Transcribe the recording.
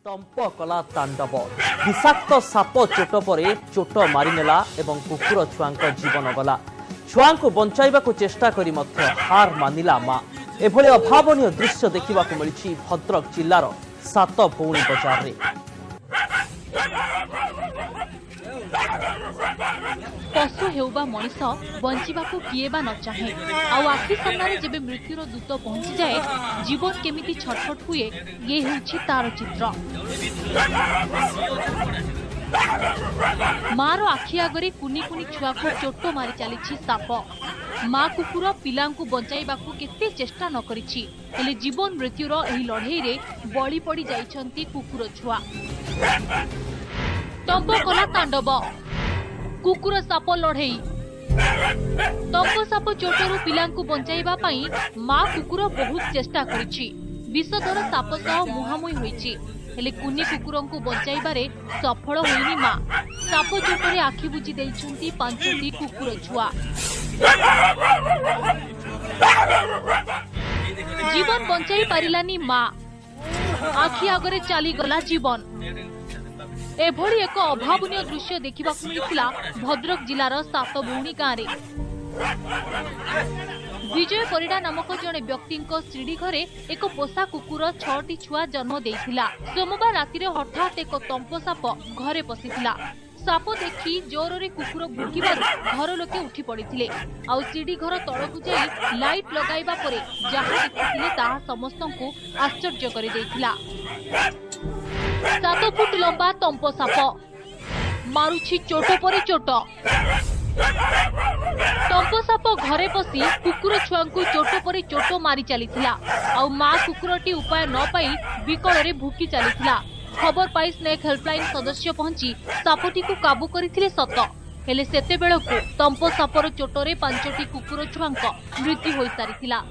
तंप कला तांडव विषाक्त साप चोट पर चोट मारिनेला एवं कुकुर छुआंक जीवन गला। छुआ को बंचाइबा चेष्टा करी मध्य हार मानिला मां। एभली अभावनीय दृश्य देखा मिली भद्रक जिलार सात भौणी बजार रे। पशु हेउबा मनीष बंचिबाकू किए बा न चाहे आउ आखि सामने जेबे मृत्युर दूत पहुंची जाए जीवन केमिति छटपट हुए ये होछि तार चित्र। मार आखि आगरे कुनी कुनी छुआ को चोट मारी चली साप। माँ कुकुर पिलांकु बंचाइबाकू केते चेष्टा न करिछि हेले जीवन मृत्युर एही लड़ाई रे बळी पड़ी जाइछंती कुकुर छुआ। तंप कला तांडव कुकुर साप लड़ाई। तंप साप चोटरू पिलांकु बंचाइबा पई माँ कुकुर बहुत चेष्टा करिछि। विषधर साप सह मुहामुही होइछि हेले कुनी कुकुरंकु बंचाइबारे सफल होइनी माँ। साप चोटरे आखि बुझी देइछंती पांचटी कुकुर छुआ। जीवन बंचाई पारिलानी माँ, आखि आगरे चली गला जीवन। एभली एक अभावनीय दृश्य देखा मिलता भद्रक जिलार सात भौणी गाँव में। विजय परिडा नामक जड़े व्यक्ति श्रीडी घरे एक पोषा कुकुर 6टी छुआ जन्म देइथिला। सोमवार राति हठात एक तंप साप घरे पशिथिला। साप देखि जोर रे कुकुर भुकिबार घर लोके उठी पड़िथिले। आउ सीढ़ी घर तळकु जाई लाइट लगाइबा परे जहा देखिथिले ताहा समस्तंकु आश्चर्य करि देइथिला। 7 फुट लंबा तंप साप मारुछि चोट परे चोट। तंप साप घरे पसी कुकुर छुआंकु चोट परे चोट मारी चलीथिला। आउ मां कुकुरटी उपाय न पाई विकल रे भुकी चलीथिला। खबर पाई स्नेक हेल्पलाइन सदस्य पहुंची सापटी को काबू करथिले सत हेले सेते बेलकु तंप सापर चोटरे 5टी कुकुर छुआंक मृत्यु होई सारिथिला।